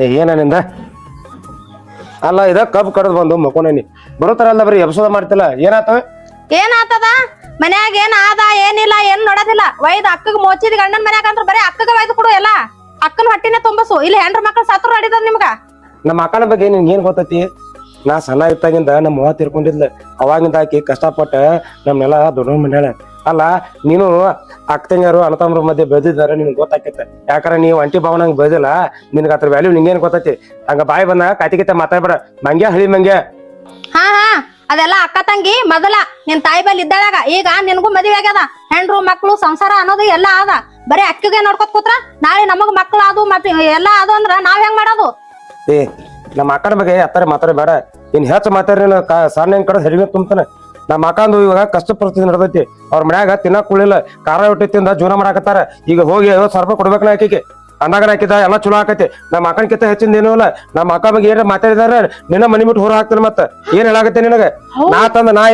ಏನಿಂದ ಅಲ್ಲ ಇದ ಕಬ್ಬು ಕಡದ್ ಬಂದು ಮಕ್ಕೋನಿ ಬರೋತಾರಲ್ಲ ಬರೀ ಎಬ್ಸೋದ ಮಾಡ್ತಿಲ್ಲ ಏನಾತ ಏನಾತದ ಮನ್ಯಾಗ ಏನ್ ಆದ ಏನಿಲ್ಲ ಏನ್ ನೋಡೋದಿಲ್ಲ ವೈದ್ ಅಕ್ಕಗ್ ಮೋಚಿದ ಗಂಡನ್ ಮನ್ಯಾಗ ಅಂದ್ರ ಬರೀ ಅಕ್ಕಗ ವೈದ್ ಕೊಡು ಎಲ್ಲ ಅಕ್ಕನ ಹೊಟ್ಟಿನೇ ತುಂಬಸು ಇಲ್ಲಿ ಹೆಂಡ್ರ ಮಕ್ಳು ಸತ್ರು ನಡೀತದ ನಿಮ್ಗ. ನಮ್ಮ ಅಕ್ಕನ ಬಗ್ಗೆ ನಿನ್ಗೆ ಏನ್ ಗೊತ್ತೈತಿ? ನಾ ಸಣ್ಣ ಇತ್ತಾಗಿಂದ ನಮ್ಮ ಅವ್ವ ತೀರ್ಕೊಂಡಿದ್ಲ. ಅವಾಗಿಂದ ಆಕಿ ಕಷ್ಟಪಟ್ಟ ನಮ್ನೆಲ್ಲ ದೊಡ್ಡ ಮಾಡ್ಯಾಳ. ಅಲ್ಲ ನೀನು ಅಕ್ಕ ತಂಗಿಯರು ಅಣ್ಣತಮ್ಮರ ಮಧ್ಯೆ ಬೆಳೆದಿದ್ದಾರೆ ನಿನ್ಗೆ ಗೊತ್ತಾಕೈತೆ. ಯಾಕಂದ್ರೆ ನೀವು ಅಂಟಿ ಭಾವನಂಗ್ ಬೆಳೆದಿಲ್ಲ, ನಿನ್ಗೆ ಅದ್ರ ವ್ಯಾಲ್ಯೂ ನಿಂಗೇನ್ ಗೊತ್ತೈತಿ? ಹಂಗ ಬಾಯಿ ಬಂದ ಕಾತಿಕಿತ ಮಾತಾಡ್ಬೇಡ. ಮಂಗ್ಯ ಹಳಿ ಮಂಗ್ಯ. ಹಾ ಅದೆಲ್ಲ ಅಕ್ಕ ತಂಗಿ ಮೊದಲ ನಿನ್ ತಾಯಿ ಬಲ್ಲಿ ಇದ್ದಾಳಾಗ. ಈಗ ನಿನ್ಗೂ ಮದ್ವೆ ಆಗ್ಯದ, ಹೆಂಡ್ರು ಮಕ್ಳು ಸಂಸಾರ ಅನ್ನೋದು ಎಲ್ಲ ಆದ. ಬರೀ ಅಕ್ಕಿಗೆ ನೋಡ್ಕೊತ್ ಕೂತ್ರ ನಾಳೆ ನಮಗ್ ಮಕ್ಳು ಅದು ಮತ್ತೆ ಎಲ್ಲ ಅದು ಅಂದ್ರ ನಾವ್ ಹೆಂಗ್ ಮಾಡೋದು? ಏ ನಮ್ಮ ಅಕ್ಕನ ಬಗ್ಗೆ ಹತ್ತಾರೆ ಮಾತಾಡಬೇಡ. ಇನ್ ಹೆಚ್ಚು ಮಾತಾಡ್ರಿ ಸಣ್ಣ ಕಡೆ ಹೆರಿಗೆ ತುಂಬ್ತಾನೆ. ನಮ್ಮ ಅಕ್ಕಂದು ಇವಾಗ ಕಷ್ಟ ಪರಿಸ್ಥಿತಿ ನಡೆದೈತಿ. ಅವ್ರ ಮನ್ಯಾಗ ತಿನ್ನಕ್ ಕುಳಿಲ್ಲ, ಖಾರ ಹೊಟ್ಟಿ ತಿಂದ ಜೀವನ ಮಾಡಾಕತ್ತಾರ. ಈಗ ಹೋಗಿ 50,000 ರೂಪಾಯಿ ಕೊಡ್ಬೇಕನ ಆಕಿಗೆ. ಅಂದಾಗ ಹಾಕಿದ ಎಲ್ಲ ಚಲೋ ಆಕೈತಿ. ನಮ್ಮ ಅಕ್ಕನಕಿಂತ ಹೆಚ್ಚಿಂದ ಏನೂ ಇಲ್ಲ. ನಮ್ಮ ಅಕ್ಕ ಬಗ್ಗೆ ಏನಾರ ಮಾತಾಡಿದಾರ ನಿನ್ನ ಮನಿ ಬಿಟ್ಟು ಹೊರ ಹಾಕ್ತಾನೆ. ಮತ್ತ ಏನ್ ಹೇಳಾಕತ್ತೆ ನಿನಗ? ನಾ ತಂದ ನಾ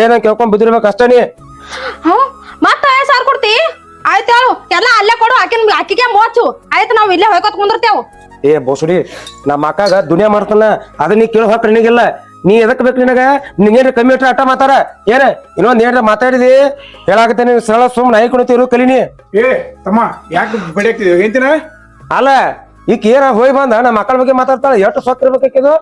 ಏನ ಕೇಳ್ಕೊಂಡ್ ಬಿದ್ದಿರ್ಬೇಕು ಅಷ್ಟೇ. ನೀ ಮತ್ತ 50,000 ಕೊಡ್ತಿ? ಆಯ್ತು ಹೇಳು, ಎಲ್ಲ ಅಲ್ಲೇ ಕೊಡು. ಅಕ್ಕಿಗೆ ಮೋಚು ಆಯ್ತು, ನಾವ್ ಇಲ್ಲೇ ಹೋಯ್ಕೋತ್ ಕುಂದಿರ್ತೇವ್. ಏ ಬೋಸುಡಿ, ನಮ್ಮ ಅಕ್ಕಾಗ ದುನಿಯಾ ಮಾಡ್ತಾನ. ಅದ ನೀ ಕೇಳೋ ಹಾಕ್ರಿ ನಿನಗಿಲ್ಲ. ನೀ ಎದಕ್ ಬೇಕು ನಿನಗ? ನಿಂಗೇನ್ರ ಕಮ್ಮಿ ಇಟ್ರ ಅಟ್ಟ ಮಾತಾಡ. ಏನ ಇನ್ನೊಂದ್ ಏನ್ರ ಮಾತಾಡಿದಿ ಹೇಳಾಕತ್ತೆ. ನೀನ್ ಸರಳ ಸುಮ್ ನಾಯಿ ಕುಣಿತೀರು ಕಲಿನಿ. ಏ ತಮ್ಮ ಯಾಕೆ ಬಡಿಯಾಕ್ತಿದ್ವಿ ಏಂತಿನ? ಅಲ್ಲ ಈಗ ಏನ ಹೋಗಿ ಬಂದ ನಮ್ಮ ಮಕ್ಕಳ ಬಗ್ಗೆ ಮಾತಾಡ್ತಾಳ. ಎಷ್ಟು ಸೊಕ್ಕ ಇರ್ಬೇಕಾಕಿದು?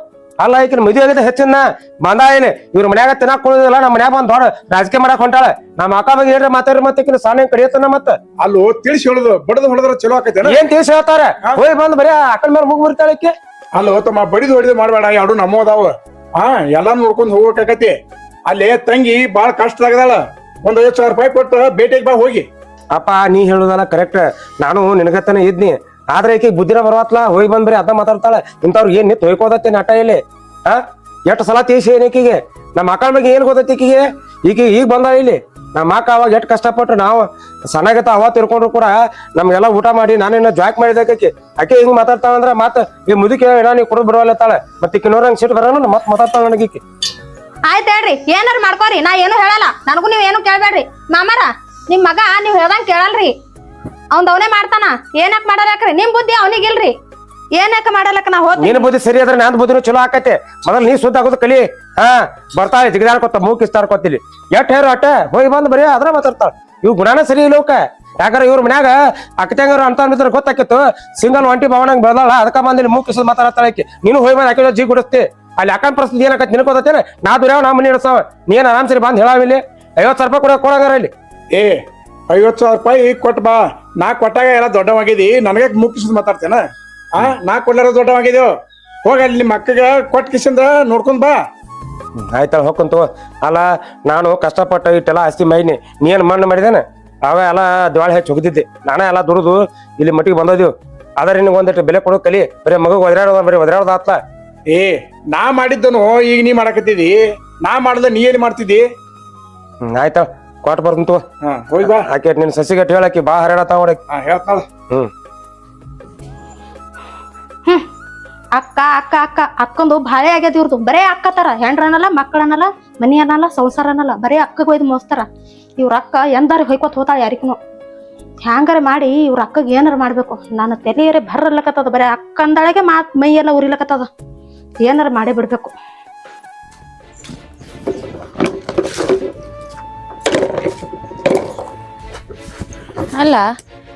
ಅಲ್ಲ ಈಕಿನ ಮದುವೆ ಆಗಿದೆ ಹೆಚ್ಚಿನ ಬಂದ ಏನಿ ಇವ್ರ ಮನ್ಯಾಗ ತಿನ್ನಾಕ್ ಕುಳಿದಿಲ್ಲ. ನಮ್ಮ ಮನ್ಯಾಗ ಬಂದ್ ದೊಡ್ಡ ರಾಜಕೀಯ ಮಾಡಕ್ ಹೊಂಟಾಳ. ನಮ್ಮ ಅಕ್ಕ ಬಗ್ಗೆ ಏನ್ರ ಮಾತಾಡ್ರಿ ಮತ್ತೆ ಸಣ್ಣ ಕಡಿಯತನ. ಮತ್ತ ಅಲ್ಲೋ ತಿಳಿಸಿ ಹೇಳುದು ಬಡದು ಹೊಡೆದ್ರ ಚಲೋ ಆಕೈತೆ. ಏನ್ ತಿಳಿಸಿ ಹೇಳ್ತಾರ? ಹೋಗಿ ಬಂದ್ ಬರೀ ಅಕ್ಕನ ಮೇಲೆ ಮುಗ್ ಬಿಡ್ತಾಳಕ್ಕೆ. ಅಲ್ಲೋ ತಮ್ಮ ಬಡಿದು ಹೊಡಿದು ಮಾಡ್ಬೇಡ. ಎರಡು ನಮ್ಮ ಅದಾವ. ಎಲ್ಲಾ ನೋಡ್ಕೊಂಡ್ ಹೋಗ್ಬೇಕಾಕತಿ. ಅಲ್ಲಿ ತಂಗಿ ಬಾಳ ಕಷ್ಟದಾಗದಾಳ. ಒಂದ್ 50,000 ರೂಪಾಯಿ ಕೊಟ್ಟು ಭೇಟಿಗೆ ಬಾ ಹೋಗಿ. ಅಪ್ಪ ನೀ ಹೇಳುದಲ್ಲ ಕರೆಕ್ಟ್. ನಾನು ನಿನಗತ್ತನೆ ಇದ್ನಿ. ಆದ್ರೆ ಈಕಿಗೆ ಬುದ್ಧಿನ ಬರವತ್ಲ. ಹೋಗಿ ಬಂದ್ ಬರೀ ಅದ ಮಾತಾಡ್ತಾಳ. ಇಂಥವ್ರಿಗೆ ಏನ್ ನಿತ್ ಹೊಯ್ಕೋದತ್ತೆ ನಟ ಇಲ್ಲಿ. ಎಷ್ಟು ಸಲ ತೀಸಿ ಏನ್ ಈಕಿಗೆ? ನಮ್ಮ ಮಕ್ಕಳ ಬಗ್ಗೆ ಏನ್ ಗೊತ್ತೈತಿ ಈಕಿಗೆ? ಈಗ ಬಂದ ಇಲ್ಲಿ. ನಮ್ಮ ಅಕ್ಕ ಅವಾಗ ಎಷ್ಟು ಕಷ್ಟಪಟ್ಟು ನಾವು ಸಣ್ಣಗತ್ತ ಅವ ತಿರ್ಕೊಂಡ್ರು ಕೂಡ ನಮ್ಗೆಲ್ಲ ಊಟ ಮಾಡಿ ನಾನೇನ ಜಾಕ್ ಮಾಡಿದಕ್ಕೆ ಆಕೆ ಹಿಂಗ್ ಮಾತಾಡ್ತಾಳ ಅಂದ್ರ ಮತ್ ಈ ಮುದುಕಿ ನೀ ಕೊಡ್ ಬಿಡವಲ್ಲತ್ತಾಳ. ಮತ್ತೆ ಕಿನ್ನೋರಂಗ್ ಸಿಟ್ಟು ಬರೋಣ ಮತ್ ಮಾತಾಡ್ತಾಳ ನನಗೀಕಿ. ಆಯ್ತು ಹೇಳ್ರಿ, ಏನಾರ ಮಾಡ್ಕೋರಿ, ನಾ ಏನು ಹೇಳಲ್ಲ. ನನಗೂ ನೀವ್ ಏನು ಕೇಳ್ಬೇಡ್ರಿ. ಮಾಮಾರ ನಿಮ್ ಮಗ ನೀವ್ ಹೇಳ್ದಂಗ್ ಕೇಳಲ್ರಿ. ಅವನೇ ಮಾಡ್ತಾನ. ಏನಕ್ ಮಾಡಲ್ರಿ? ನಿಮ್ ಬುದ್ಧಿ ಅವನಿಗಿಲ್ರಿ. ಏನಕ್ಕ ಮಾಡಲಕ್ಕ ನಾ ಹೋದ್. ನಿನ್ ಬುದ್ಧಿ ಸರಿ ಆದ್ರೆ ನಾನ್ ಬುದ್ಧಿನೂ ಚಲೋ ಆಕೈತೆ. ಮೊದಲ್ ನೀ ಸುದ್ದ ಆಗೋದು ಕಲಿ. ಬರ್ತಾಳೆ ಜಿಗದಾಡ್ಕೊತ ಮೂಕಿಸ್ತಾಡ್ಕೊತಿಲಿ. ಎಟ್ ಹೇರು ಅಟ್ಟ ಹೋಗಿ ಬಂದ್ ಬರೀ ಅದ್ರ ಮಾತಾಡ್ತಾಳ. ಇವ್ ಗುಣಾನ ಸರಿ ಇಲ್ಲೋಕ. ಯಾಕಂದ್ರೆ ಇವ್ರ ಮನ್ಯಾಗ ಅಕ್ಕತಂಗರು ಅಂತ ಅಂದಿದ್ರೆ ಗೊತ್ತಾಕಿತ್ತು. ಸಿಂಗಲ್ ಒಂಟಿ ಭವನಂಗ್ ಬೆಳ್ದಾಳ. ಅದಕ್ಕ ಬಂದಿಲ್ಲಿ ಮೂಕಿಸದ್ ಮಾತಾಡ್ತಾಳಕ್ಕೆ. ನೀನು ಹೋಗಿ ಬಂದ್ ಆಕೆ ಜೀ ಗುಡಿಸ್ತಿ. ಅಲ್ಲಿ ಅಕ್ಕನ ಪರಿಸ್ಥಿತಿ ಏನಾಕತ್ ನಿನ್ಕೋತೇನೆ. ನಾ ದುರ್ಯಾವ ನಾ ಮನಿ ಇಡ್ಸಾವ. ನೀನ್ ಆರಾಮ್ ಸರಿ ಬಂದ್ ಹೇಳಾವಿಲ್ಲಿ. 50,000 ರೂಪಾಯಿ ಕೊಡಂಗಾರ ಇಲ್ಲಿ. ಏ 50,000 ರೂಪಾಯಿ ಕೊಟ್ ಬಾ. ನಾ ಕೊಟ್ಟಾಗ ಎಲ್ಲ ದೊಡ್ಡವಾಗಿದಿ. ನನಗೆ ಮುಗಿಸಿದ್ ಮಾತಾಡ್ತೇನ? ನಾ ಕೊಡ್ಲಾರ ದೊಡ್ಡವಾಗಿದ್ಯೋ. ಹೋಗ ಅಲ್ಲಿ ನಿಮ್ಮ ಅಕ್ಕಗ ಕೊಟ್ಟ ಕಿಸಿಂದ ನೋಡ್ಕೊಂಡ್ ಬಾ. ಆಯ್ತಾಳ ಹೋಗ್ಕೊಂತ. ಅಲ್ಲ ನಾನು ಕಷ್ಟಪಟ್ಟು ಇಟ್ಟೆಲ್ಲ ಆಸ್ತಿ ಮೈನಿ. ನೀನ್ ಮಣ್ಣು ಮಾಡಿದೇನ? ಅವ ಎಲ್ಲ ದಿವಾಳಿ ಹೆಚ್ಚು ಹೋಗಿದ್ದೆ. ನಾನೇ ಎಲ್ಲ ದುಡಿದು ಇಲ್ಲಿ ಮಟ್ಟಿಗೆ ಬಂದದೀವ್. ಆದ್ರೆ ನಿನಗೆ ಒಂದಿಟ್ಟು ಬೆಲೆ ಕೊಡೋ ಕಲಿ. ಬರೀ ಮಗ ಬರೀ ಒದರಾಡೋದ ಆತ್ಲ. ಏ ನಾ ಮಾಡಿದ್ದನು ಈಗ ನೀ ಮಾಡಕತ್ತಿದಿ. ನಾ ಮಾಡ್ದ ನೀ ಏನ್ ಮಾಡ್ತಿದ್ದಿ? ಆಯ್ತಾಳ ಕೊಟ್ ಬರ್ತಂತು. ಹೋಗಿ ಬಾ. ಆಕೆ ನಿನ್ ಸಸಿಗಟ್ಟು ಹೇಳಕಿ ಬಾ ಹರಡತಾವ ಹೊಡಕ್. ಹೇಳ್ತಾಳ. ಅಕ್ಕ ಅಕ್ಕ ಅಕ್ಕ ಅಕ್ಕಂದು ಭಾಳೆ ಆಗ್ಯದ ಇವ್ರದು. ಬರೇ ಅಕ್ಕ ತರ ಹೆಂಡ್ರನಲ್ಲ ಮಕ್ಕಳನ್ನಲ್ಲ ಮನಿ ಅನ್ನಲ್ಲ ಸಂಸಾರ ಅನ್ನಲ್ಲ. ಬರೇ ಅಕ್ಕಗ್ ಒಯ್ದು ಮೋಸ್ತಾರ. ಇವ್ರ ಅಕ್ಕ ಎಂದಾರ ಹೊಯ್ಕೋತ್ ಹೋತಾಳ ಯಾರಿಗೂ. ಹ್ಯಾಂಗಾರ ಮಾಡಿ ಇವ್ರ ಅಕ್ಕಗ್ ಏನಾರ ಮಾಡ್ಬೇಕು. ನಾನು ತೆಲಿಯರೆ ಬರ್ರಲ್ಲಕತ್ತದ. ಬರೇ ಅಕ್ಕ ಅಂದಳಗೆ ಮೈ ಎಲ್ಲ ಉರಿಲಕತ್ತದ. ಏನಾರ ಮಾಡೇ ಬಿಡ್ಬೇಕು. ಅಲ್ಲ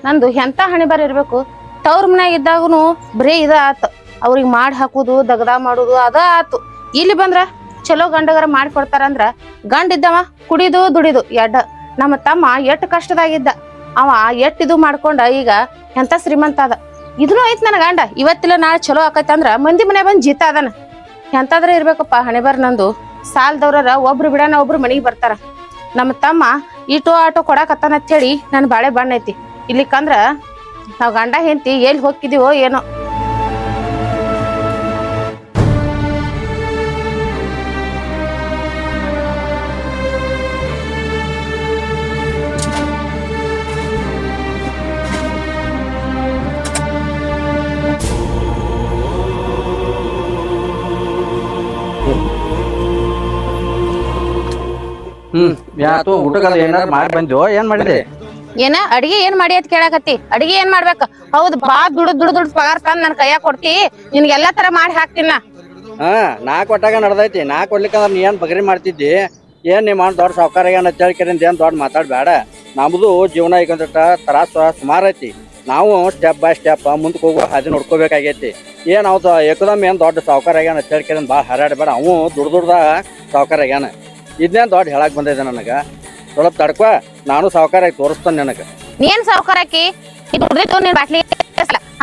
ನಂದು ಎಂತ ಹಣೆ ಬಾರ ಇರ್ಬೇಕು. ತವ್ರ ಮನ್ಯಾಗ ಇದ್ದಾಗನು ಬರೇ ಇದ ಆತು. ಅವ್ರಿಗೆ ಮಾಡಿ ಹಾಕುದು ದಗದ ಮಾಡುದು ಅದ ಆತು. ಇಲ್ಲಿ ಬಂದ್ರ ಚಲೋ ಗಂಡಗರ ಮಾಡಿ ಕೊಡ್ತಾರಂದ್ರ ಗಂಡ ಇದ್ದವ ಕುಡಿದು ದುಡಿದು ಎಡ್ಡ. ನಮ್ಮ ತಮ್ಮ ಎಷ್ಟ್ ಕಷ್ಟದಾಗಿದ್ದ. ಅವ ಇದು ಮಾಡ್ಕೊಂಡ ಈಗ ಎಂತ ಶ್ರೀಮಂತ ಅದ. ಇದನ್ನು ಐತ್ ನನ್ನ ಗಂಡ. ಇವತ್ತಿಲ್ಲ ನಾಳೆ ಚಲೋ ಆಕೈತಿ ಅಂದ್ರ ಮಂದಿ ಮನೆ ಬಂದ್ ಜೀತ ಅದನ. ಎಂತಾದ್ರ ಇರ್ಬೇಕಪ್ಪ ಹಣೆ ಬಾರ ನಂದು. ಸಾಲದವ್ರ ಒಬ್ರು ಬಿಡಾನ ಒಬ್ರು ಮನಿಗ್ ಬರ್ತಾರ. ನಮ್ಮ ತಮ್ಮ ಇಟೋ ಆಟೋ ಕೊಡಾಕತ್ತಾನ ಅಂತ ಹೇಳಿ ನನ್ ಬಾಳೆ ಬಣ್ಣ ಐತಿ. ಇಲ್ಲಿಕಂದ್ರ ನಾವ್ ಗಂಡ ಹೆಂಡತಿ ಎಲ್ಲಿ ಹೋಗಿದೀವೋ ಏನೋ. ಯಾತು ಊಟಕ್ಕೆ ಏನಾರು ಮಾಡಿ ಬಂದ್ಯೋ? ಏನ್ ಮಾಡಿದೆ? ಏನ ಅಡಿಗೆ ಏನ್ ಮಾಡಿ ಅಂತ ಕೇಳಾಕತ್ತಿ? ಅಡಿಗೆ ಏನ್ ಮಾಡ್ಬೇಕ? ಹೌದ್ ಬಾ ದುಡ್ಡು ಪಗಾರ ತಂದ್ ನನ್ ಕೈಯಾಗ ಕೊಡ್ತಿ, ನಿನ್ಗೆಲ್ಲಾ ತರ ಮಾಡಿ ಹಾಕ್ತಿನ. ಹಾ ನಾ ಕೊಟ್ಟಾಗ ನಡ್ದೈತಿ. ನಾ ಕೊಡ್ಲಿಕ್ಕಂದ್ರ ನೀ ಏನ್ ಬಗರಿ ಮಾಡ್ತಿದ್ದಿ? ಏನ್ ನಿಮ್ಮ ದೊಡ್ಡ ಸಾವ್ಕಾರ ಏನ್ ತಿಳ್ಕರಿಂದ ಏನ್ ದೊಡ್ಡ ಮಾತಾಡ್ಬೇಡ. ನಮ್ದು ಜೀವನ ಈಗ ತ್ರಾಸ ಸುಮಾರು ಐತಿ. ನಾವು ಸ್ಟೆಪ್ ಬೈ ಸ್ಟೆಪ್ ಮುಂದಕ್ಕೆ ಹೋಗುವ ಹಾದಿ ನೋಡ್ಕೋಬೇಕಾಗೈತಿ. ಏನ್ ಅವ್ದು ಏಕದಮ್ ಏನ್ ದೊಡ್ಡ ಸಾವ್ಕಾರ ಆಗ್ಯಾನ ತಿಳ್ಕರಿಂದ ಭಾಳ ಹರಾಡಬೇಡ. ಅವು ದುಡ್ದ ಸಾವ್ಕಾರ ಆಗ್ಯಾನ. ಇದನ್ನೇನ್ ದೊಡ್ಡ ಹೇಳಕ್ ಬಂದಿದೆ ನನಗ. ಸ್ವಲ್ಪ ತಡ್ಕೊ, ನಾನು ಸಾವ್ಕಾರ ತೋರಿಸ್ತಾನೆ ನನಗ. ನೀನ್ ಸಾವ್ಕಾರಕಿ ದುಡ್ದಿತ್ತು ನೀನ್ ಬಾಟ್ಲಿ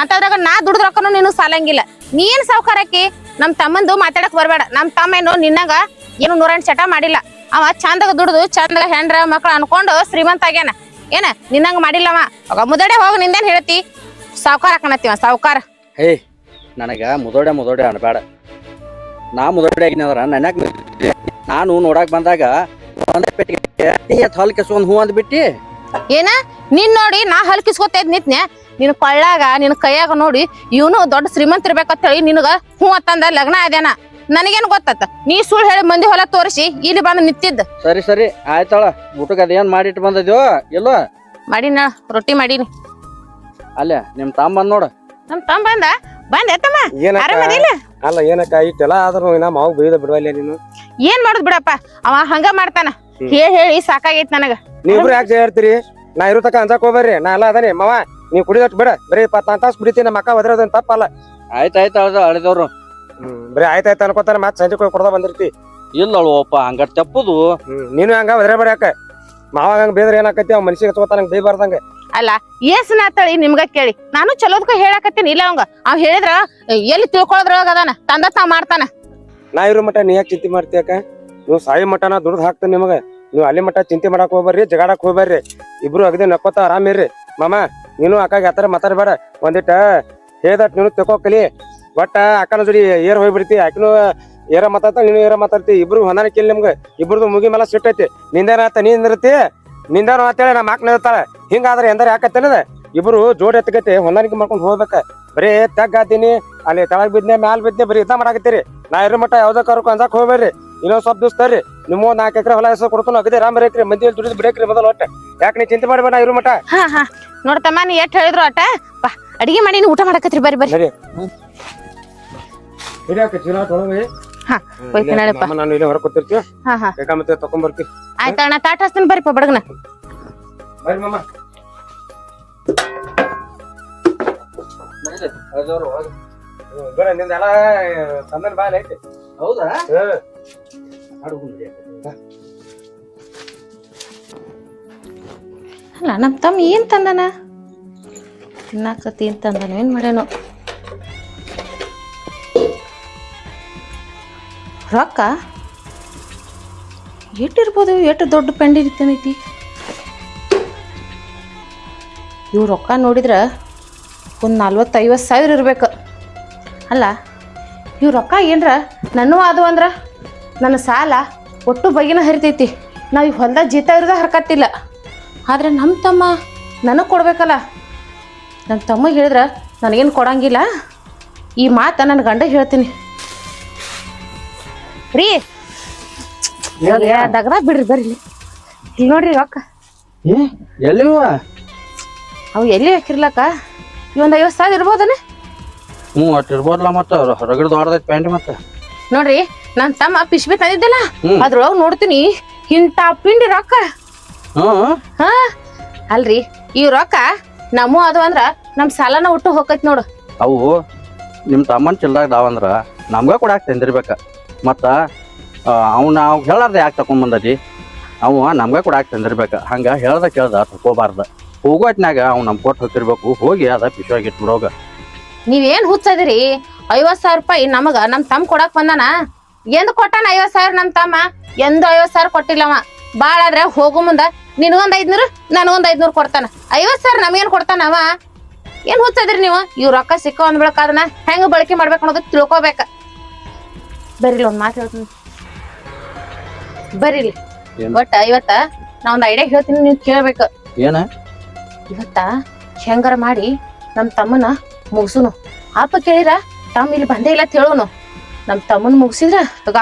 ಅಂತದ್ರಾಗ ನಾ ದುಡ್ದ ರೊಕ್ಕನು ನೀನು ಸಾಲಂಗಿಲ್ಲ. ನೀನ್ ಸಾವ್ಕಾರಕಿ. ನಮ್ ತಮ್ಮಂದು ಮಾತಾಡಕ್ ಬರ್ಬೇಡ. ನಮ್ ತಮ್ಮ ಏನು ನಿನ್ನಗ ಏನು 108 ಚಟ ಮಾಡಿಲ್ಲ. ಅವ ಚಂದಾಗ ದುಡ್ದು ಚಂದಾಗ ಹೆಂಡ್ರ ಮಕ್ಳು ಅನ್ಕೊಂಡು ಶ್ರೀಮಂತ ಆಗ್ಯಾನ. ಏನ ನಿನ್ನಂಗ ಮಾಡಿಲ್ಲವ. ಅವಾಗ ಮುದಡೆ ಹೋಗಿ ನಿಂದೇನ್ ಹೇಳ್ತಿ? ಸಾವ್ಕಾರ ಹಾಕಣತ್ತೀವ ಸಾವ್ಕಾರ. ಹೇ ನನಗ ಮುದೋಡೆ ಅನ್ಬೇಡ. ನಾ ಮುದೋಡೆ ಆಗಿನಂದ್ರ ನನಗ್ ನಾನು ನೋಡಕ್ ಬಂದಾಗ ಒಂದೇ ಪೆಟ್ಟಿಗೆ ಹಾಲು ಕೆಸ್ಕೊಂಡ್ ಹೂ ಅಂದ್ಬಿಟ್ಟಿ. ಏನ ನಿನ್ ನೋಡಿ ನಾ ಹಲ್ಕಿಸ್ಕೊತೇದ್ ನಿತ್ನೆ. ನಿನ್ ಕೊಳ್ಳಾಗ ನಿನ್ ಕೈಯಾಗ ನೋಡಿ ಇವನು ದೊಡ್ಡ ಶ್ರೀಮಂತ ಇರ್ಬೇಕಂತ ಹೇಳಿ ನಿನಗ ಹೂ ಅಂತಂದ ಲಗ್ನ ಆದ್ಯಾನ. ನನಗೇನ್ ಗೊತ್ತತ್ತ? ನೀ ಸುಳ್ಳು ಹೇಳಿ ಮಂದಿ ಹೊಲ ತೋರಿಸಿ ಇಲ್ಲಿ ಬಂದು ನಿಂತಿದ್ದ. ಸರಿ ಆಯ್ತಾಳ. ಊಟಕ್ಕೆ ಅದೇನ್ ಮಾಡಿಟ್ಟು ಬಂದದ್ಯೋ ಇಲ್ಲೋ? ಮಾಡಿನ ರೊಟ್ಟಿ ಮಾಡೀನಿ. ಅಲ್ಲೇ ನಿಮ್ ತಮ್ಮ ಬಂದ್ ನೋಡ. ನಮ್ ತಮ್ಮ ಬಂದೆ ತಮ್ಮ. ಏನಕ್ಕ ಆರಾಮದಿಲ್ಲ? ಅಲ್ಲ ಏನಕ್ಕ ಇಟ್ಟೆಲ್ಲ ಆದ್ರೂ ನಾ ಮಾವು ಬೈದ ಬಿಡವಲ್ಲ ನೀನು. ಏನ್ ಮಾಡುದ್ ಬಿಡಪ್ಪ, ಅವ ಹಂಗ ಮಾಡ್ತಾನ. ಹೇಳಿ ಸಾಕಾಗೈತ್ ನನಗ. ನೀವ್ರು ಯಾಕೆ ಹೇಳ್ತೀರಿ? ನಾ ಇರೋ ತಕ ಅಂಜಾಕ್ ಹೋಗ್ಬೇಡ್ರಿ. ನಾ ಎಲ್ಲ ಅದಾನೆ ಮಾವ, ನೀವ್ ಕುಡಿದಟ್ ಬಿಡ. ಬರೀ 24 ತಾಸು ಕುಡಿತೀನಿ. ನಮ್ಮ ಅಕ್ಕ ಒದ್ರೋದನ್ ತಪ್ಪಲ್ಲ. ಆಯ್ತಾಯ್ತು ಅಳಿದವ್ರು. ಬರೀ ಆಯ್ತಾಯ್ತು ಅನ್ಕೋತಾರ. ಮತ್ ಸಂಜೆ ಕೊಡ್ದ ಬಂದಿರ್ತಿ. ಇಲ್ಲಪ್ಪ ಹಂಗ ತಪ್ಪುದು. ನೀನು ಹಂಗ ಒದ್ರಬೇಡ. ಯಾಕ ಮಾವಾಗ ಹಂಗ ಬೇದ್ರ ಏನಾಕತಿ? ಅವ್ ಮನ್ಸಿಗೆ ಹಚ್ಕೋತಾನ ಹಂಗ ಬೇಯ್ಬಾರ್ದಂಗ. ಅಲ್ಲ ಏಸನ ತಳಿ ನಿಮ್ಗ ಕೇಳಿ ನಾನು ಚಲೋದ್ಕ ಹೇಳಾಕತ್ತೀನಿ. ಇಲ್ಲ ಅವಂಗ ಅವ್ ಹೇಳಿದ್ರ ಎಲ್ಲಿ ತಿಳ್ಕೊಳದ್ರೊಳಗ ಅದಾನ. ತಂದ ತಾವ್ ಮಾಡ್ತಾನ. ನಾ ಇರೋ ಮಟ್ಟ ನೀ ಯಾಕೆ ಚಿಂತೆ ಮಾಡ್ತೀಯಕ? ನೀವು ಸಾಯಿ ಮಟ್ಟನ ದುಡ್ದು ಹಾಕ್ತೇನೆ ನಿಮಗ. ನೀವು ಅಲ್ಲಿ ಮಟ್ಟ ಚಿಂತೆ ಮಾಡಕ್ ಹೋಗ್ಬರ್ರಿ, ಜಗಾಡಕ್ ಹೋಗ್ಬರ್ರಿ. ಇಬ್ರು ಅಗದಿ ನಕ್ಕೋತ ಆರಾಮಿರ್ರಿ. ಮಾಮ ನೀನು ಅಕ್ಕಾಗ ಆತರ ಮಾತಾಡ್ಬೇಡ. ಒಂದಿಟ್ಟ ಹೇಳ್ದಟ್ ನೀನು ತಿಳ್ಕೊಕಲಿ. ಒಟ್ಟ ಅಕ್ಕನ ಜೋಡಿ ಏರ್ ಹೋಗ್ಬಿಡ್ತಿ. ಆಕಿನೂ ಏರ ಮಾತಾಡ್ತಾ, ನೀನು ಏರ ಮಾತಾಡ್ತಿ. ಇಬ್ರು ಹೊಂದಾಣಿಕೆ ಇಲ್ಲ ನಿಮ್ಗೆ. ಇಬ್ರದು ಮುಗಿ ಮೇಲೆ ಸಿಟ್ಟೈತಿ. ನಿಂದೇನ ಆತ ನೀನ್ ಇರ್ತಿ, ನಿಂದಾನು ಅಂತೇಳಿ ನಮ್ಮ ಅಕ್ಕ ನಿಲ್ತಾಳ. ಹಿಂಗಾದ್ರೆ ಎಂದಾರ ಯಾಕತ್ತೇನದ? ಇಬ್ರು ಜೋಡಿ ಎತ್ತಕೈತಿ ಹೊಂದಾಣಿಕೆ ಮಾಡ್ಕೊಂಡು ಹೋಗ್ಬೇಕ. ಬರೀ ತಗ್ಗಾತೀನಿ ಅಲ್ಲಿ ತಳಗ್ ಬಿದ್ನೆ ಮ್ಯಾಲ್ ಬಿದ್ನೆ ಬರೀ ಇದ್ದ ಮಾಡಾಕತ್ತೀರಿ. ನಾ ಇರೋ ಮಟ್ಟ ಯಾವ್ದ ಕರ್ಕೊ ಅಂಜಾಕ್ ಹೋಗ್ಬೇಡ್ರಿ. ಇನ್ನೊಂದ್ ಸ್ವಲ್ಪ ದಿವ್ಸ ತರ್ರಿ. ನಿಮ್ಮ 4 ಎಕರೆ ಹೊಲ ಹೆಸರು ಕೊಡ್ತಾನ ಅಗದಿ ರಾಮ್ ರೇಕ್ರಿ. ಮಂದಿ ದುಡಿದ್ ಬಿಡಕ್ರಿ ಮೊದಲು. ಒಟ್ಟ ಯಾಕೆ ನೀ ಚಿಂತೆ ಮಾಡ್ಬೇಡ. ಇರೋ ಮಟ್ಟ ಹಾ ನೋಡ್ತಮ್ಮ, ನೀ ಎಷ್ಟ್ ಹೇಳಿದ್ರು ಅಟ ಬಾ ಅಡಿಗೆ ಮಾಡಿ ಊಟ ಮಾಡಕತ್ರಿ. ಬರ್ರಿ ಸರಿ ಹಿರಿಯಾಕ ಚೀಲ ತೊಳವಿ. ಹಾ ಹೋಯ್ತು ನಡಪ್ಪ. ನಾನು ಇಲ್ಲಿ ಹೊರ ಕೂತಿರ್ತೀವಿ. ಹಾ ಮತ್ತೆ ತಕೊಂಡ್ಬರ್ತೀವಿ. ಆಯ್ತಣ್ಣ, ತಾಟ ಹಚ್ತೀನಿ ಬರ್ರಿಪ್ಪ ಬಡಗನ. ಬರ್ರಿ ಮಾಮ. ಬರ ನಿಂದೆಲ್ಲ ಸಂದನ್ ಬಾಯ್ ಐತಿ. ಹೌದಾ? ಅಲ್ಲ ನಮ್ ತಮ್ಮ ಏನ್ ತಂದನ? ತಿನ್ನಾಕತಿ ಏನ್ ತಂದನ? ಏನ್ ಮಾಡ್ಯಾನೋ? ರೊಕ್ಕ ಎಷ್ಟಿರ್ಬೋದು? ಎಷ್ಟು ದೊಡ್ಡ ಪೆಂಡಿ ಇರ್ತೈತಿ ಇವ್ ರೊಕ್ಕ ನೋಡಿದ್ರ ಒಂದು 40-50 ಸಾವಿರ ಇರ್ಬೇಕು. ಅಲ್ಲ ಇವ್ ರೊಕ್ಕ ಏನರ ನನ್ನೂ ಅದು ಅಂದ್ರ ನನ್ನ ಸಾಲ ಒಟ್ಟು ಬಗೆನ ಹರಿತೈತಿ. ನಾವು ಈ ಹೊಲ್ದಾಗ ಜೀತ ಇರೋದ ಹರ್ಕತ್ತಿಲ್ಲ. ಆದ್ರೆ ನಮ್ಮ ತಮ್ಮ ನನಗೆ ಕೊಡ್ಬೇಕಲ್ಲ. ನಮ್ಮ ತಮ್ಮಗೆ ಹೇಳಿದ್ರ ನನಗೇನು ಕೊಡಂಗಿಲ್ಲ. ಈ ಮಾತು ನನ್ನ ಗಂಡ ಹೇಳ್ತೀನಿ ರೀ. ದಗದ ಬಿಡ್ರಿ, ಬರ್ರಿ ಇಲ್ಲಿ ನೋಡ್ರಿ ರೊಕ್ಕ. ಎಲ್ಲಿ ಅವು ಎಲ್ಲಿ ಹಾಕಿರ್ಲಕ್ಕ ಒಂದು 50 ಸಾವಿರ ಇರ್ಬೋದನ? ಅಟ್ ಇರ್ಬೋದಲ್ಲ. ಮತ್ತ ಹೊರಗಡೆ ದೊಡ್ಡದೈತಿ ಪ್ಯಾಂಟ್. ಮತ್ತ ನೋಡ್ರಿ ನನ್ನ ತಮ್ಮ ಪಿಶ್ಬಿ ತಂದಿದ್ದಲ್ಲ, ಅದ್ರೊಳಗೆ ನೋಡ್ತೀನಿ ಇಂಥ ಪಿಂಡಿ ರೊಕ್ಕ. ಹಾ ಅಲ್ರಿ ಈ ರೊಕ್ಕ ನಮ್ಮ ಅದು ಅಂದ್ರ ನಮ್ ಸಾಲನ ಒಟ್ಟು ಹೋಗೈತಿ ನೋಡು. ಅವು ನಿಮ್ ತಮ್ಮನ್ ಚಿಲ್ದಾಗ ದಾವಂದ್ರ ನಮ್ಗ ಕೊಡಾಕ್ ತಂದಿರ್ಬೇಕ. ಮತ್ತ ಅವ್ನ ನಾವು ಹೇಳಾರ್ದ ಯಾಕೆ ತಕೊಂಡ್ ಅವ ನಮ್ಗ ಕೊಡಾಕ್ ತಂದಿರ್ಬೇಕ. ಹಂಗ ಹೇಳ್ದ ಕೇಳ್ದ ತಕೋಬಾರ್ದ. ಹೋಗೋ ಹೊತ್ನ್ಯಾಗ ಅವ್ ನಮ್ ಕೊಟ್ಟು ಹೋಗಿರ್ಬೇಕು. ಹೋಗಿ ಅದ ಪಿಶ್ವಾಗಿ ಇಟ್ಬಿಡೋಗ. ನೀವೇನ್ ಹುಚ್ಚದಿರಿ? 50 ಸಾವಿರ ರೂಪಾಯಿ ನಮಗ ನಮ್ ತಮ್ಮ ಕೊಡಾಕ್ ಬಂದಾನ. ಎಂದ್ ಕೊಟ್ಟಾನ 50 ಸಾವಿರ? ನಮ್ ತಮ್ಮ ಎಂದು 50 ಸಾವಿರ ಕೊಟ್ಟಿಲ್ಲವ. ಬಾಳ ಆದ್ರೆ ಹೋಗು ಮುಂದ ನಿನಗೊಂದ್ 500 ನನಗೊಂದ್ 500 ಕೊಡ್ತಾನ. 50 ಸಾವಿರ ನಮಗೇನ್ ಕೊಡ್ತಾನವ? ಏನ್ ಹುಚ್ಚದಿರಿ ನೀವು? ಇವ್ ರೊಕ್ಕ ಸಿಕ್ಕ ಒಂದ್ ಬೆಳಕ ಅದನ್ನ ಹೆಂಗ ಬಳಕೆ ಮಾಡ್ಬೇಕು ಅನ್ನೋದು ತಿಳ್ಕೊಬೇಕ. ಬರೀಲಿ ಒಂದ್ ಮಾತು ಹೇಳ್ತೀನಿ, ಬರೀಲಿ. ಒಟ್ಟ ಇವತ್ತ ನಾ ಒಂದ್ ಐಡಿಯಾ ಹೇಳ್ತೀನಿ, ನೀವ್ ಕೇಳ್ಬೇಕು. ಏನ? ಇವತ್ತ ಹೆಂಗಾರ ಮಾಡಿ ನಮ್ ತಮ್ಮನ ಮುಗಿಸುನು. ಅಪ್ಪ ಕೇಳಿರ ತಮ್ಮ ಇಲ್ಲಿ ಬಂದೇ ಇಲ್ಲ ಹೇಳುನು. ನಮ್ ತಮ್ಮನ್ ಮುಗಿಸಿದ್ರ ತಗ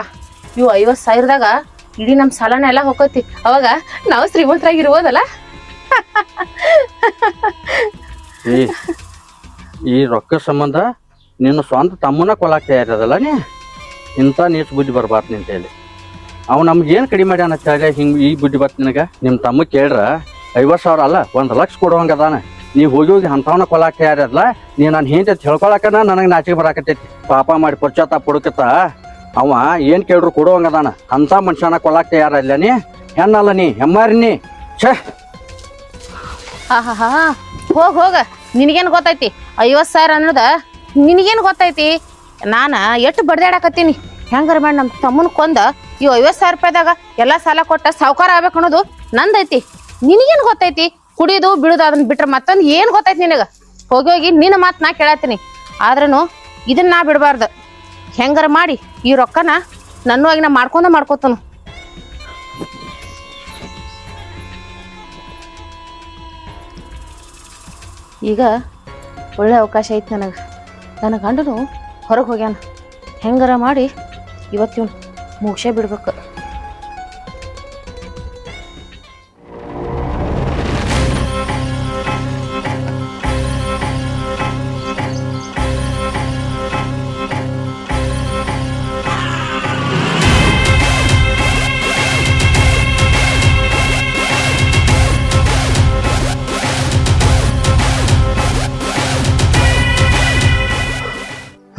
ಇವು 50 ಸಾವಿರದಾಗ ಇಡೀ ನಮ್ ಸಾಲನ ಎಲ್ಲ ಹೋಗತಿ. ಅವಾಗ ನಾವು ಶ್ರೀಮಂತರಾಗಿರ್ಬೋದಲ್ಲ. ಈ ರೊಕ್ಕ ಸಂಬಂಧ ನಿನ್ನ ಸ್ವಂತ ತಮ್ಮನ ಕೊಲಾಕ್ ತಯಾರದಲ್ಲ ನೀ ಇಂಥ ನೀಚ್ ಬುದ್ಧಿ ಬರ್ಬಾರ್ದು ನಿಂತ ಹೇಳಿ ಅವ್ ನಮ್ಗೇನು ಕಡಿಮೆ ಮಾಡ್ಯಾನ ಚಾಗ ಹಿಂಗೆ ಈ ಬುದ್ಧಿ ಬರ್ತ ನಿನಗೆ ನಿಮ್ಮ ತಮ್ಮ ಕೇಳ್ರ 50,000 ಅಲ್ಲ 1 ಲಕ್ಷ ಕೊಡುವಂಗ ಅದಾನ ನೀವು ಹೋಗಿ ಅಂಥವನ್ನ ಕೊಲಾಕ್ ತಯಾರದಲ್ಲ ನೀ ನಾನು ಹಿಂದೆ ಹೇಳ್ಕೊಳಕನ ನನಗೆ ನಾಚಿಕೆ ಬರಾಕತ್ತೈತಿ ಪಾಪ ಮಾಡಿ ಪಶ್ಚಾತ್ತಾಪ ಪುಡುಕತ್ತ ಅವ ಏನು ಕೇಳ್ರು ಕೊಡುವಂಗ ಅದಾನ ಅಂಥ ಮನುಷ್ಯನ ಕೊಲಾಕ್ ತಯಾರಲ್ಲ ನೀ ಹೆಣ್ಣಲ್ಲ ನೀ ಹೆಮ್ಮಾರಿ ನೀ ಛೇ ಆಹಾ ಹೋಗ ನಿನಗೇನು ಗೊತ್ತೈತಿ 50,000 ಅನ್ನೋದ ನಿನಗೇನು ಗೊತ್ತೈತಿ ನಾನು ಎಷ್ಟು ಬಡ್ದಾಡಕತ್ತೀನಿ ಹೆಂಗಾರ ಮಾಡಿ ನಮ್ಮ ತಮ್ಮನ ಕೊಂದ ಈ 50,000 ರೂಪಾಯಿದಾಗ ಎಲ್ಲ ಸಾಲ ಕೊಟ್ಟ ಸಾವುಕಾರ ಆಗ್ಬೇಕು ಅನ್ನೋದು ನಂದೈತಿ ನಿನಗೇನು ಗೊತ್ತೈತಿ ಕುಡಿಯೋದು ಬಿಡೋದು ಅದನ್ನ ಬಿಟ್ರೆ ಮತ್ತೊಂದು ಏನು ಗೊತ್ತೈತಿ ನಿನಗೆ ಹೋಗಿ ನಿನ್ನ ಮಾತು ನಾ ಕೇಳತ್ತೀನಿ ಆದ್ರೂ ಇದನ್ನ ನಾ ಬಿಡಬಾರ್ದು ಹೆಂಗಾರ ಮಾಡಿ ಈ ರೊಕ್ಕನ ನನ್ನವಾಗಿ ನಾ ಮಾಡ್ಕೋತಾನು ಈಗ ಒಳ್ಳೆ ಅವಕಾಶ ಐತಿ ನನ್ನ ಗಂಡನು ಹೊರಗೆ ಹೋಗ್ಯಾನ ಹೆಂಗಾರ ಮಾಡಿ ಇವತ್ತು ಮುಗಿಸೇ ಬಿಡ್ಬೇಕು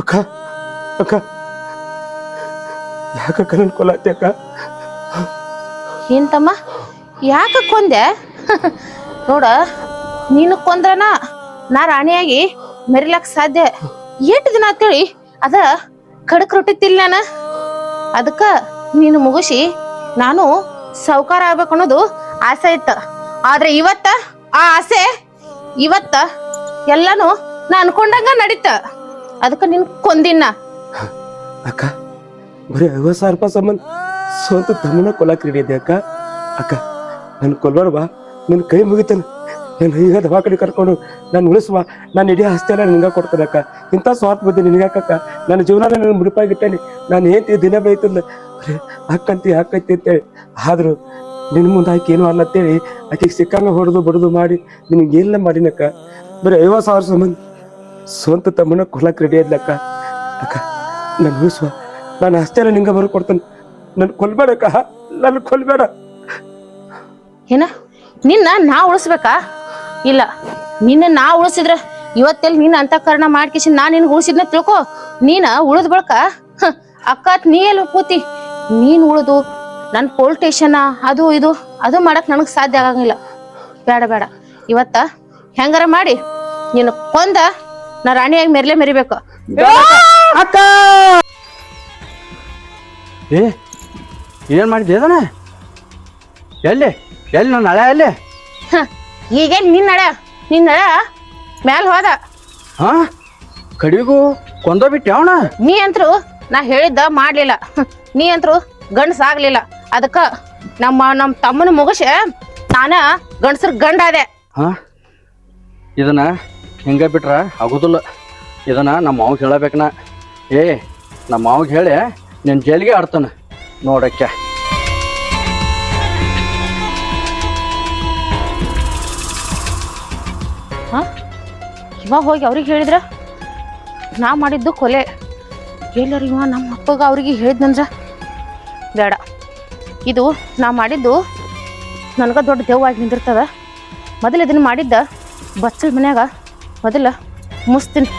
ಅಕ್ಕ ಅಕ್ಕ ಯಾಕಕ್ಕ ನನ್ ಕೊಲಾತಿ ಅಕ್ಕ ಏನ್ ತಮ್ಮ ಯಾಕ ಕೊಂದೆ ನೋಡ ನೀನು ಕೊಂದ್ರನ ನಾ ರಾಣಿಯಾಗಿ ಮೆರಿಲಕ್ ಸಾಧ್ಯ ಎಷ್ಟು ದಿನ ಅಂತೇಳಿ ಅದ ಕಡಕ್ ರೊಟ್ಟಿತ್ತಿಲ್ಲ ನಾನು ಅದಕ್ಕ ನೀನು ಮುಗಿಸಿ ನಾನು ಸಾವುಕಾರ ಆಗ್ಬೇಕು ಅನ್ನೋದು ಆಸೆ ಇತ್ತು ಆದ್ರೆ ಇವತ್ತ ಆ ಆಸೆ ಇವತ್ತ ಎಲ್ಲಾನು ನಾ ಅನ್ಕೊಂಡಂಗ ನಡೀತ ಅದಕ್ಕ ನಿನ್ ಕೊಂದಿನ ಅಕ್ಕ ಬರೀ 50,000 ರೂಪಾಯಿ ಸಂಬಂಧ ಸ್ವಂತ ತಮ್ಮನ ಕೊಲಾಕ್ ರೆಡಿ ಇದೆ ಅಕ್ಕ ಅಕ್ಕ ನನ್ ಕೊಲ್ಬಾರ್ಬಾ ನಿನ್ ಕೈ ಮುಗಿತಾನ ನಾನು ಈಗ ದವಾಖಾನೆ ಕರ್ಕೊಂಡು ನಾನು ಉಳಿಸುವ ನಾನು ಇಡೀ ಆಸ್ತಿ ಎಲ್ಲ ನಿನ್ಗ ಕೊಡ್ತೇನೆ ಅಕ್ಕ ಇಂಥ ಸ್ವಾರ್ಥ ಬುದ್ಧಿ ನಿನಗಾಕಕ್ಕ ನನ್ನ ಜೀವನ ನನ್ನ ಮುಡಿಪಾಗಿಟ್ಟೇನೆ ನಾನು ಏಂತಿ ದಿನ ಬೈತಲ್ಲ ಬರೀ ಅಕ್ಕಂತಿ ಅಕ್ಕೈತಿ ಅಂತೇಳಿ ಆದ್ರೂ ನಿನ್ ಮುಂದೆ ಆಕೆ ಏನು ಅಲ್ಲತ್ತೇಳಿ ಆಕೆಗೆ ಸಿಕ್ಕಂಗ ಹೊಡೆದು ಬಡದು ಮಾಡಿ ನಿನಗೆ ಎಲ್ಲ ಮಾಡಿನಕ್ಕ ಬರೀ 50,000 ಸಂಬಂಧ ಸ್ವಂತ ತಮ್ಮನ ಕೊಲಾಕ್ ರೆಡಿ ಆದ್ಲಕ್ಕ ಅಕ್ಕ ನಾನು ಉಳಿಸುವ ನಾನು ಅಷ್ಟೇ ನಿಂಗ ಬರೋ ಕೊಡ್ತೇನೆ ನನ್ ಕೊಲ್ಬೇಡಕ್ಕ ನನ್ನ ಕೊಲ್ಬೇಡ ಏನ ನಿನ್ನ ನಾ ಉಳಿಸ್ಬೇಕಾ ಇಲ್ಲ ನಿನ್ನ ನಾ ಉಳಿಸಿದ್ರ ಇವತ್ತೆಲ್ಲಿ ನೀನ್ ಅಂತಃಕರಣ ಮಾಡ್ಕಿಸಿ ನಾ ನಿನ್ಗೆ ಉಳಿಸಿದ್ನ ತಿಳ್ಕೊ ನೀನ ಉಳಿದ್ ಬಳಕ ಅಕ್ಕ ನೀ ಎಲ್ಲಿ ಕೂತಿ ನೀನ್ ಉಳಿದು ನನ್ ಪೊಲೀಸ್ ಸ್ಟೇಷನ್ ಅದು ಇದು ಅದು ಮಾಡಕ್ ನನಗ್ ಸಾಧ್ಯ ಆಗಂಗಿಲ್ಲ ಬೇಡ ಬೇಡ ಇವತ್ತ ಹೆಂಗಾರ ಮಾಡಿ ನೀನು ಕೊಂದ ನಾ ರಾಣಿಯಾಗಿ ಮೆರಿಬೇಕು ಅಕ್ಕ ಏನ್ ಮಾಡಿದ್ದೆ ಅದನ್ನ ಎಲ್ಲಿ ನನ್ನ ಹಳೆ ಎಲ್ಲಿ ಈಗೇನ್ ನಿನ್ ನಡ ಮ್ಯಾಲ ಹೋದ ಹಾ ಕಡಿಗೂ ಕೊಂದೋಗ್ಬಿಟ್ಟೆ ಅವನ ನೀ ಅಂತರು ನಾ ಹೇಳಿದ್ದ ಮಾಡ್ಲಿಲ್ಲ ನೀ ಅಂತರು ಗಂಡಸ ಆಗ್ಲಿಲ್ಲ ಅದಕ್ಕ ನಮ್ಮ ತಮ್ಮನ ಮುಗಿಸ ನಾನ ಗಂಡಸರ್ ಗಂಡ ಅದೆ ಹಾ ಇದನ್ನ ಹಿಂಗ ಬಿಟ್ರ ಆಗುದಿಲ್ಲ ಇದನ್ನ ನಮ್ಮ ಮಾವಿಗೆ ಹೇಳಬೇಕನ ನಮ್ಮ ಮಾವಿಗೆ ಹೇಳಿ ನಿನ್ನ ಜೈಲಿಗೆ ಆಡ್ತಾನ ನೋಡಕ್ಕೆ ಇವಾಗ ಹೋಗಿ ಅವ್ರಿಗೆ ಹೇಳಿದ್ರ ನಾ ಮಾಡಿದ್ದು ಕೊಲೆ ಎಲ್ಲರೂ ಇವ ನಮ್ಮ ಅಪ್ಪಗ ಅವ್ರಿಗೆ ಹೇಳಿದ್ನಂದ್ರ ಬೇಡ ಇದು ನಾ ಮಾಡಿದ್ದು ನನಗ ದೊಡ್ಡ ದೆವ್ವಾಗಿ ನಿಂದಿರ್ತದ ಮೊದಲು ಇದನ್ನ ಮಾಡಿದ್ದ ಬಚ್ಚಲ್ ಮನ್ಯಾಗ ಮೊದಲ ಮುಸ್ತೀನಿ